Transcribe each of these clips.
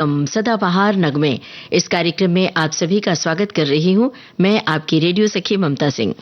सदाबहार नगमे। इस कार्यक्रम में आप सभी का स्वागत कर रही हूं मैं आपकी रेडियो सखी ममता सिंह।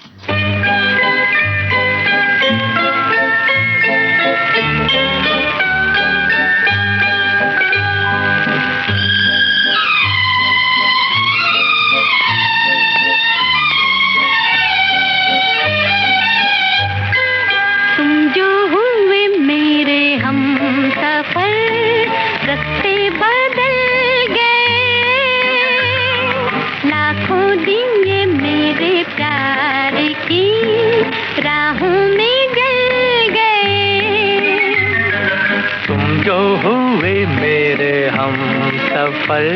सफल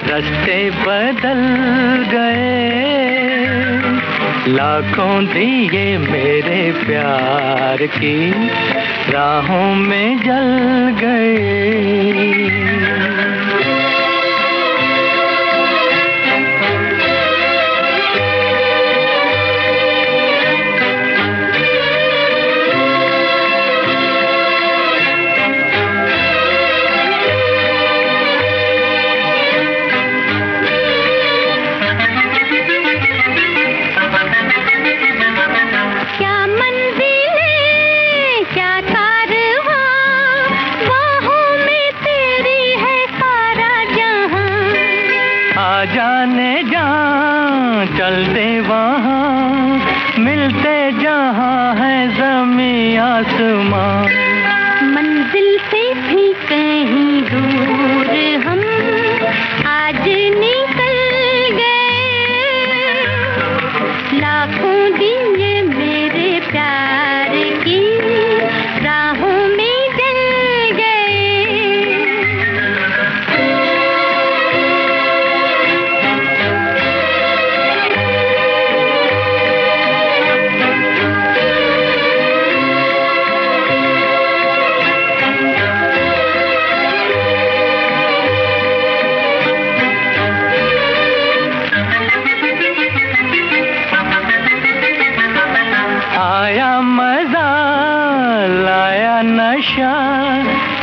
रास्ते बदल गए, लाखों दिए मेरे प्यार की राहों में जल गए। जाने जहाँ चल दे वहाँ, मिलते जहाँ है ज़मीं आसमां, मंजिल से भी कहीं दूर हम आज निकल गए, लाखों दिए मेरे प्यार की राहों में जल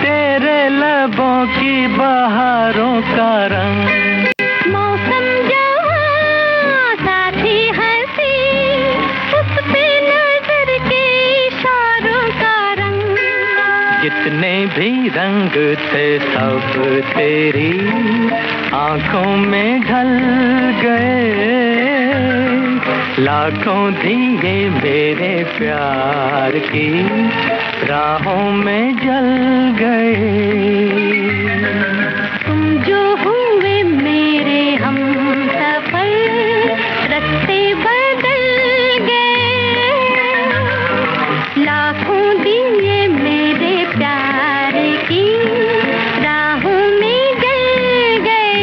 तेरे लबों की बहारों का रंग, मौसम जवां साथी हंसी, उस पे नजर के इशारों का रंग, जितने भी रंग थे सब तेरी आंखों में ढल गए, लाखों दिए मेरे प्यार की राहों में जल गए। तुम जो हुए मेरे हम सफल रास्ते बदल गए, लाखों दिए मेरे प्यार की राहों में जल गए।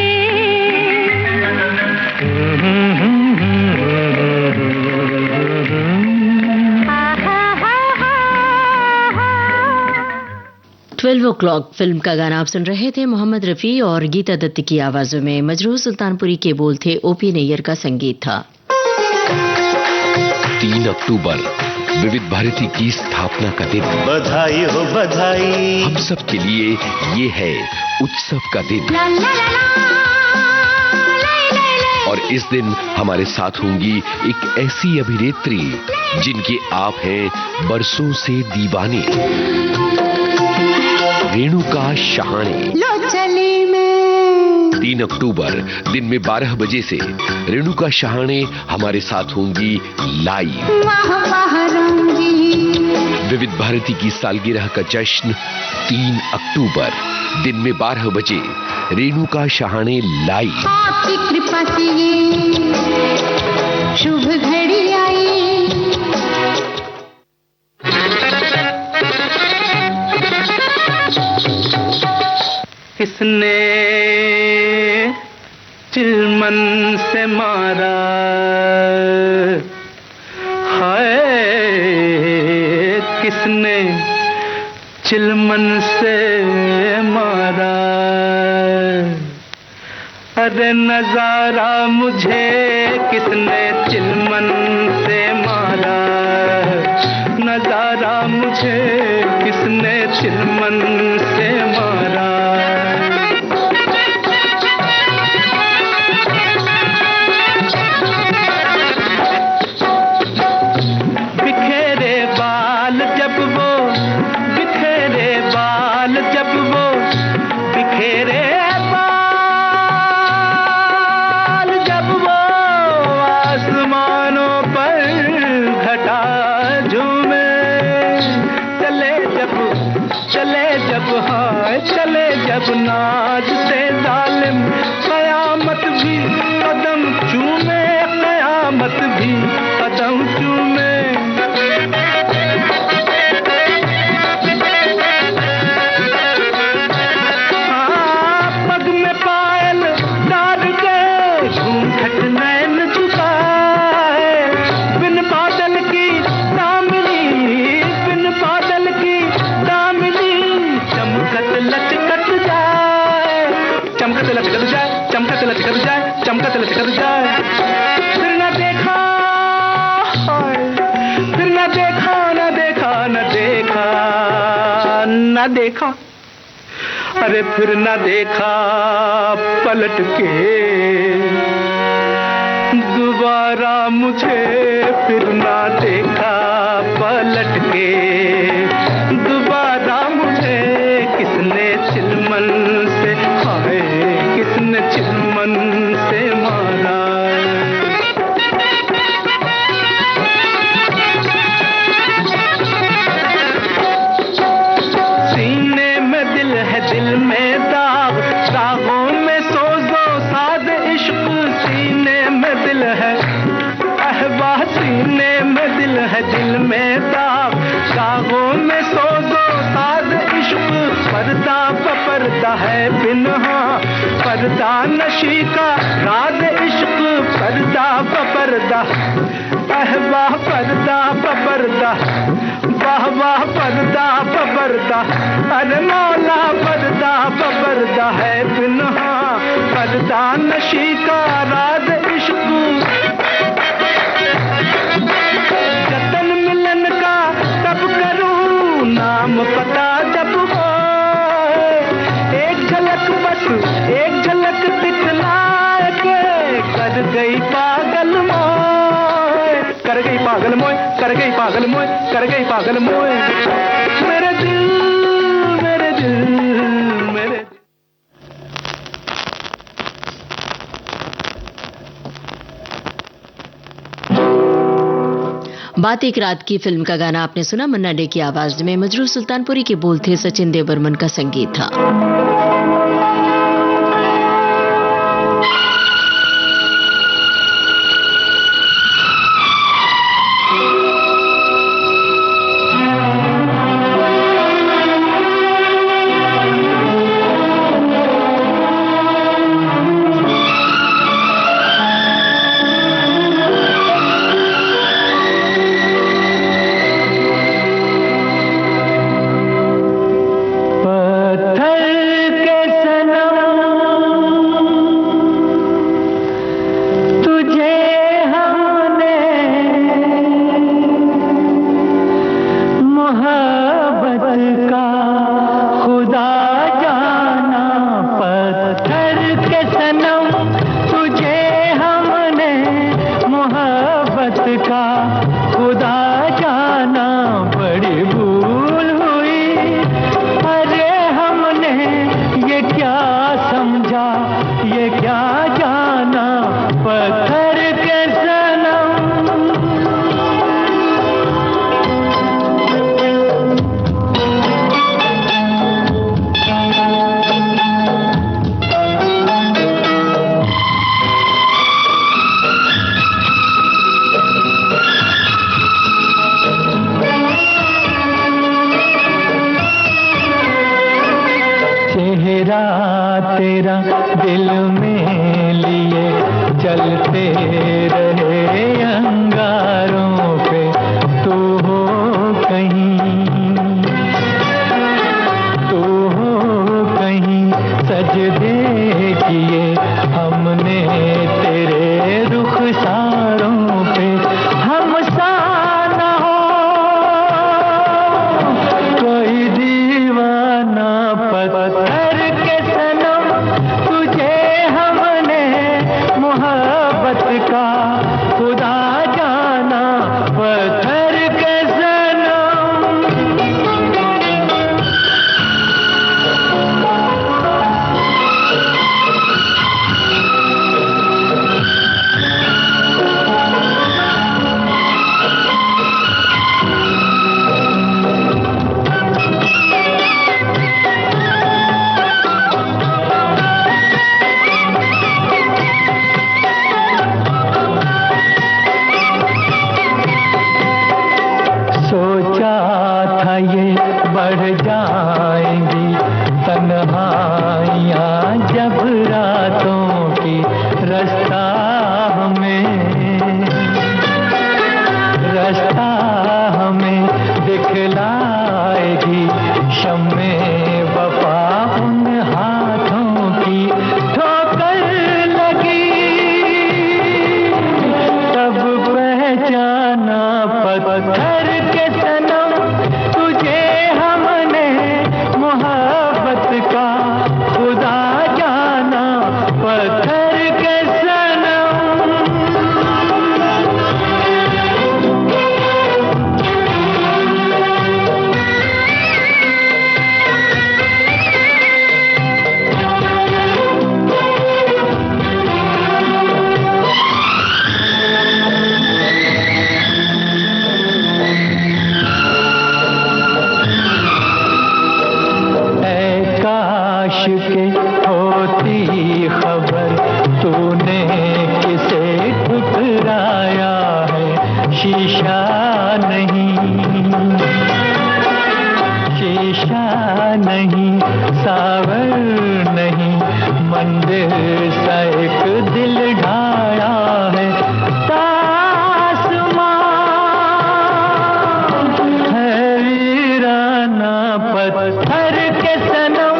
12 o'clock फिल्म का गाना आप सुन रहे थे। मोहम्मद रफी और गीता दत्त की आवाजों में। मजरूह सुल्तानपुरी के बोल थे, ओपी नैयर का संगीत था। 3 अक्टूबर विविध भारती की स्थापना का दिन। बधाई हो बधाई, हम सब के लिए ये है उत्सव का दिन। और इस दिन हमारे साथ होंगी एक ऐसी अभिनेत्री जिनके आप हैं बरसों से दीवाने, रेणुका शहाणे। 3 अक्टूबर दिन में 12 बजे से रेणुका शहाणे हमारे साथ होंगी लाइव। विविध भारती की सालगिरह का जश्न 3 अक्टूबर दिन में 12 बजे रेणुका शहाणे लाइव। आपकी कृपा से ये शुभ घड़ी आई। किसने चिलमन से मारा, हाय किसने चिलमन से मारा, अरे नजारा मुझे किसने चिलमन से मारा, नजारा मुझे किसने चिलमन से मारा। मुझसे जालिम, कयामत भी कदम चूमे, कयामत भी कदम चूमे। चमकत लचकत जाए, चमकत लचकत जाए। फिर न देखा, फिर न देखा, न देखा, न देखा, न देखा, अरे फिर न देखा पलट के दोबारा मुझे, फिर न देखा पलट के दोबारा मुझे। किसने चिलमन से, हाय किसने चिलमन से मारा। सीने में दिल है, दिल में दाग, दागों में सोजो साद इश्क। सीने में दिल है अहबा, सीने में दिल है, दिल में दाग, दागों में सोजो साद इश्क। पर्दा पर्दा है बिन्हा, पर्दा नशी का राज इश्क। पर्दा पर्दा अहबा, पर्दा पर्दा, वाह वाह पर्दा पर्दा, अरे मौला पर्दा पर्दा है बिन्हा, पर्दा नशी का राज इश्क। जतन मिलन का तब करूं, नाम पता जब हो, एक झलक बस एक झलक दिखला के कर गई पागल मोय, कर गई पागल मोय, कर गई पागल मोय, कर गई पागल मोय। मेरे दिल, मेरे दिल, मेरे दिल। बात एक रात की फिल्म का गाना आपने सुना। मन्ना डे की आवाज में मजरूह सुल्तानपुरी के बोल थे, सचिन देव बर्मन का संगीत था। तेरा दिल में लिए चलते रहे अंगारों पे, तू हो कहीं, तू हो कहीं, सजदे किए हमने तेरे रुखसारों पे। हम सा ना हो कोई दीवाना, पत्थर के सनम तुझे हमने मोहब्बत का खुदा जाना, पत्थर के सनम। रातों की रास्ता हमें दिखलाएगी शम्मे वफा उन हाथों की। ठोकर लगी तब पहचाना पत्थर के सनम तुझे हमने मोहब्बत का खुदा जाना पत्थर के सनम। के होती खबर तूने किसे ठुकराया है। शीशा नहीं सावर नहीं मंदिर सा एक दिल ढाया है। तासमान है वीराना पत्थर के सनम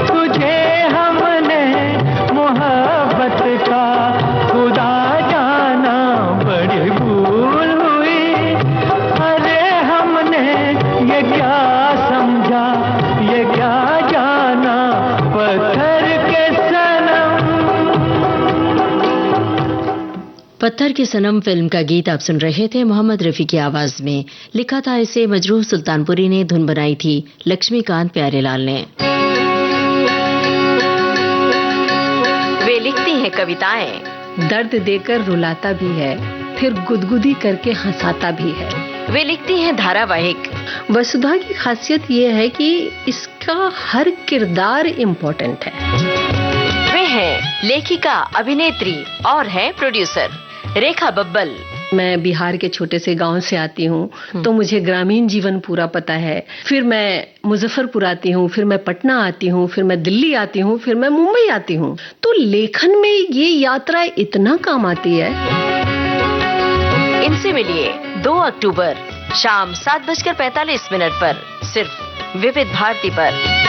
तुझे हमने मोहब्बत का खुदा जाना बड़ी भूल हुई। अरे हमने ये क्या समझा ये क्या जाना पत्थर के सनम। पत्थर के सनम फिल्म का गीत आप सुन रहे थे मोहम्मद रफी की आवाज में। लिखा था इसे मजरूह सुल्तानपुरी ने, धुन बनाई थी लक्ष्मीकांत प्यारेलाल ने। वे लिखती हैं कविताएं, दर्द देकर रुलाता भी है, फिर गुदगुदी करके हंसाता भी है। वे लिखती हैं धारावाहिक। वसुधा की खासियत ये है कि इसका हर किरदार इम्पोर्टेंट है। वे हैं लेखिका, अभिनेत्री और हैं प्रोड्यूसर रेखा बब्बल। मैं बिहार के छोटे से गांव से आती हूँ तो मुझे ग्रामीण जीवन पूरा पता है। फिर मैं मुजफ्फरपुर आती हूँ, फिर मैं पटना आती हूँ, फिर मैं दिल्ली आती हूँ, फिर मैं मुंबई आती हूँ। तो लेखन में ये यात्रा इतना काम आती है। इनसे मिलिए 2 अक्टूबर शाम 7:45 पर सिर्फ विविध भारती पर।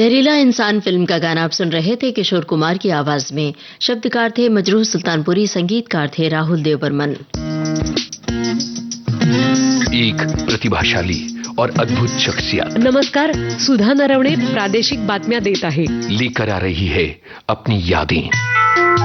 जहरीला इंसान फिल्म का गाना आप सुन रहे थे किशोर कुमार की आवाज में। शब्दकार थे मजरूह सुल्तानपुरी, संगीतकार थे राहुल देव बर्मन। एक प्रतिभाशाली और अद्भुत शख्सियत नमस्कार, सुधा नरवणे प्रादेशिक बातम्या देत आहे। लेकर आ रही है अपनी यादें।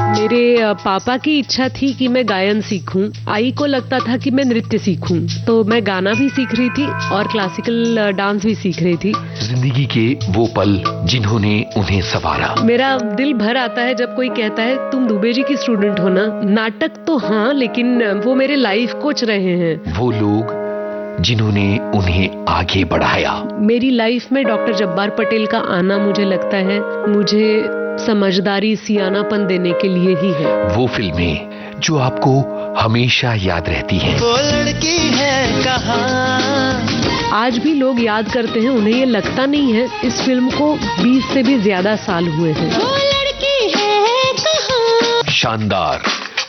मेरे पापा की इच्छा थी कि मैं गायन सीखूं। आई को लगता था कि मैं नृत्य सीखूं, तो मैं गाना भी सीख रही थी और क्लासिकल डांस भी सीख रही थी। जिंदगी के वो पल जिन्होंने उन्हें संवारा। मेरा दिल भर आता है जब कोई कहता है तुम दुबे जी की स्टूडेंट हो ना। नाटक तो हाँ, लेकिन वो मेरे लाइफ कोच रहे हैं। वो लोग जिन्होंने उन्हें आगे बढ़ाया। मेरी लाइफ में डॉक्टर जब्बार पटेल का आना मुझे लगता है मुझे समझदारी, सियानापन देने के लिए ही है। वो फिल्में जो आपको हमेशा याद रहती हैं। वो लड़की है कहाँ। आज भी लोग याद करते हैं, उन्हें ये लगता नहीं है इस फिल्म को 20 से भी ज्यादा साल हुए हैं। वो लड़की है कहाँ। शानदार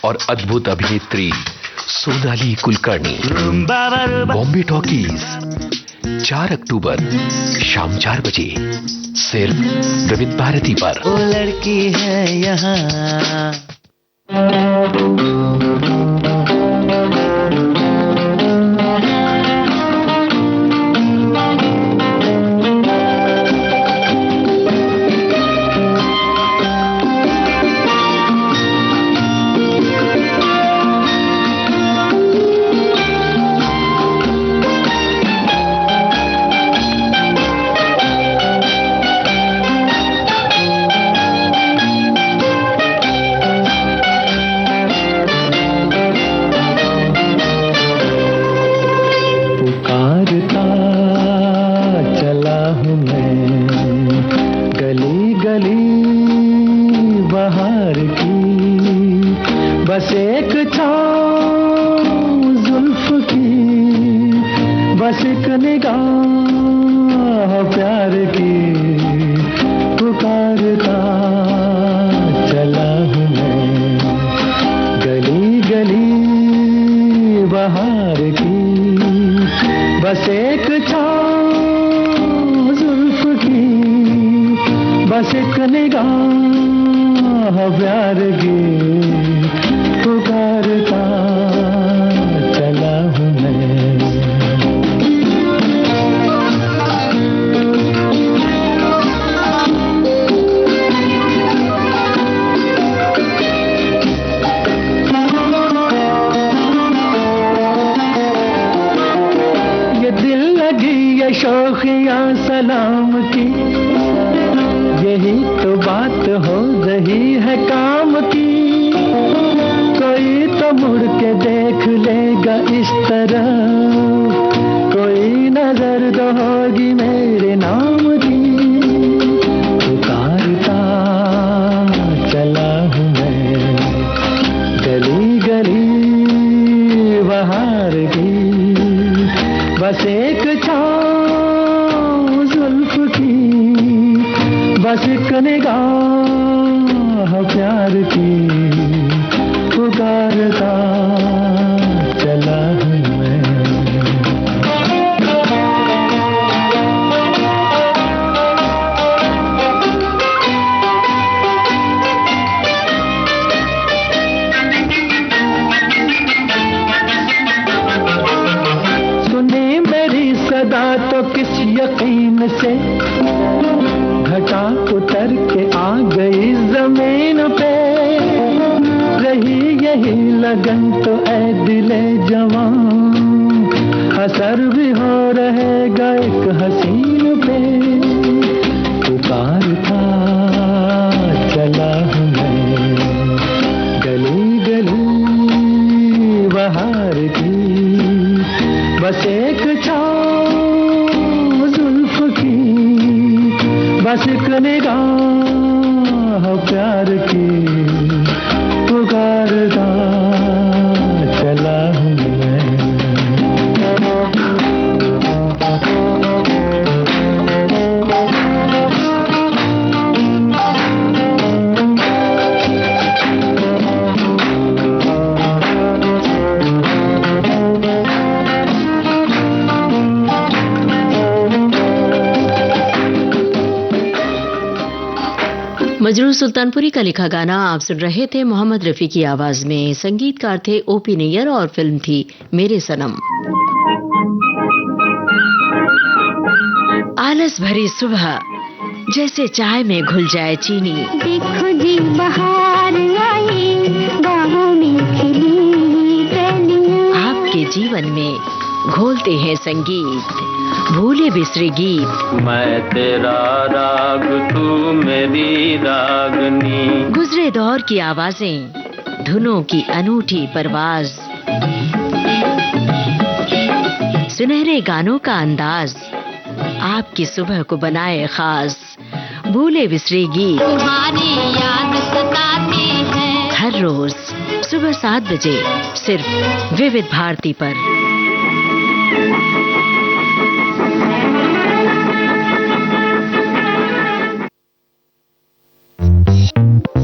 और अद्भुत अभिनेत्री सोनाली कुलकर्णी। बॉम्बे टॉकीज 4 अक्टूबर शाम 4 बजे सिर्फ विविध भारती पर। वो लड़की है यहाँ। बस एक छाँव जुल्फ की, बस एक निगाह प्यार की, पुकारता चला हूँ मैं गली गली बहार की। बस एक छाँव जुल्फ की, बस एक निगाह प्यार की, पुकारता चला हूँ मैं। ये दिल लगी ये शौकिया सलाम की, यही तो बात हो रही है काम की। कोई तो मुड़ के देख लेगा इस तरह, कोई नजर तो होगी मेरे नाम की। पुकारता चला हूँ मैं गली गली बहार की। बस एक छाँव जुल्फ की, बस एक निगाह प्यार की, पुकारता चला हूँ मैं। सुने मेरी सदा तो किस यकीन से, घटा उतर के आ गई जमीन पे। रही यही लगन तो ऐ दिले जवान, असर भी हो रहेगा एक हसीन पे। पुकारता चला हूँ मैं गली गली बहार की। बस एक छाँव जुल्फ की, बस एक निगाह प्यार की, पुकारता चला हूँ मैं। मजरूह सुल्तानपुरी का लिखा गाना आप सुन रहे थे मोहम्मद रफी की आवाज में। संगीतकार थे ओपी नैयर और फिल्म थी मेरे सनम। आलस भरी सुबह जैसे चाय में घुल जाए चीनी। देखो जी बहार आई बाहों में खिली कलियां। आपके जीवन में घोलते हैं संगीत, भूले बिसरे गीत। मैं तेरा राग तू मेरी रागनी। गुजरे दौर की आवाजें, धुनों की अनूठी परवाज, सुनहरे गानों का अंदाज आपकी सुबह को बनाए खास। भूले बिसरे गीत तुम्हारी याद सताती है। हर रोज सुबह 7 बजे सिर्फ विविध भारती पर।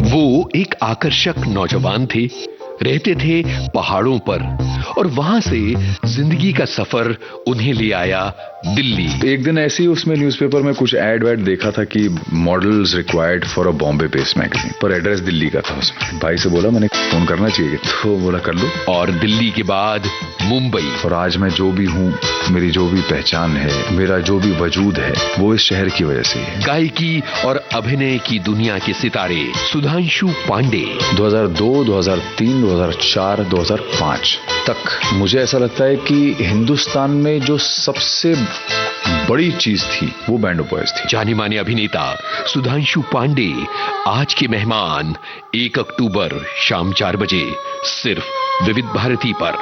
वो एक आकर्षक नौजवान थे, रहते थे पहाड़ों पर और वहां से जिंदगी का सफर उन्हें ले आया दिल्ली। एक दिन ऐसे ही उसमें न्यूज़पेपर में कुछ एड देखा था कि models required for a Bombay based magazine, पर एड्रेस दिल्ली का था उसमें। भाई से बोला मैंने फोन करना चाहिए, तो बोला कर लो। और दिल्ली के बाद मुंबई। और आज मैं जो भी हूँ, मेरी जो भी पहचान है, मेरा जो भी वजूद है, वो इस शहर की वजह से है। गायकी और अभिनय की दुनिया के सितारे सुधांशु पांडे 2002, 2003, 2004, 2005 तक मुझे ऐसा लगता है कि हिंदुस्तान में जो सबसे बड़ी चीज थी वो बैंड ऑफ बॉयज थी। जाने माने अभिनेता सुधांशु पांडे आज के मेहमान 1 अक्टूबर शाम 4 बजे सिर्फ विविध भारती पर।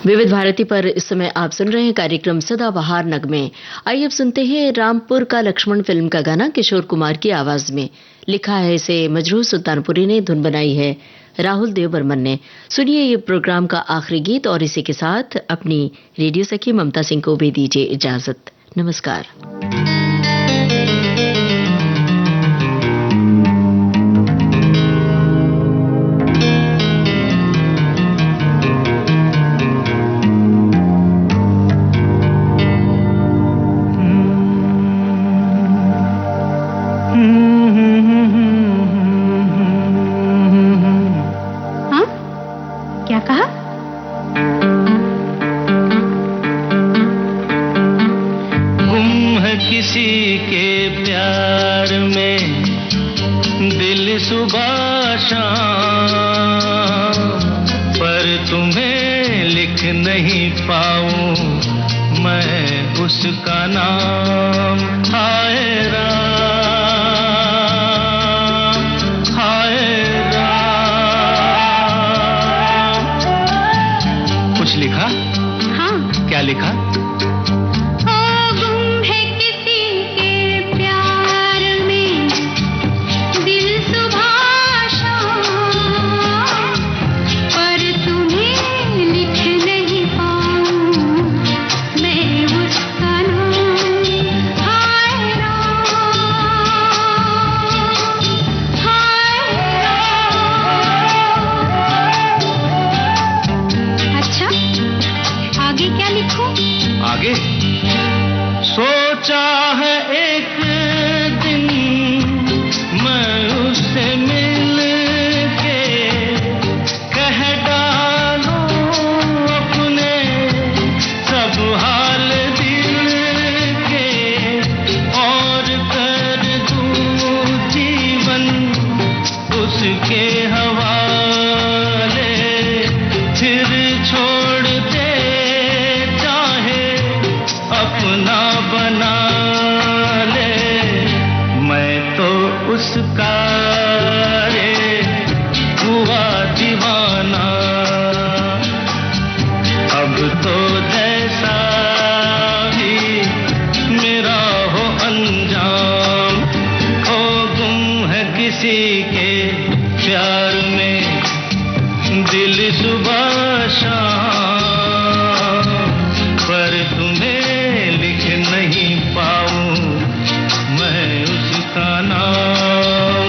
विविध भारती पर इस समय आप सुन रहे हैं कार्यक्रम सदाबहार नगमे। आइए अब सुनते हैं रामपुर का लक्ष्मण फिल्म का गाना किशोर कुमार की आवाज में। लिखा है इसे मजरूह सुल्तानपुरी ने, धुन बनाई है राहुल देव बर्मन ने। सुनिए ये प्रोग्राम का आखिरी गीत और इसी के साथ अपनी रेडियो सखी ममता सिंह को भी दीजिए इजाजत। नमस्कार। क्या कहा? गुम है किसी के प्यार में दिल सुबह शाम, पर तुम्हें लिख नहीं पाऊं मैं उसका नाम। हाय राम, हाय लिखा? हाँ। क्या लिखा? गुम है किसी के प्यार में दिल सुबह शाम, पर तुम्हें लिख नहीं पाऊं मैं उसका नाम। हाय राम, हाय राम। अच्छा, आगे क्या लिखूं? आगे सोचा है एक दिन मैं उससे मिल के कह डालूं अपने सब हाल दिल के, और कर दूं जीवन उसके हवाले, फिर छोड़ दे अपना बना ले। मैं तो उसका रे हुआ दीवाना, अब तो जैसा भी मेरा हो अंजाम। ओ गुम है किसी के प्यार में दिल सुबह शाम, पर तुम्हें लिख नहीं पाऊं मैं उसका नाम।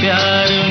प्यार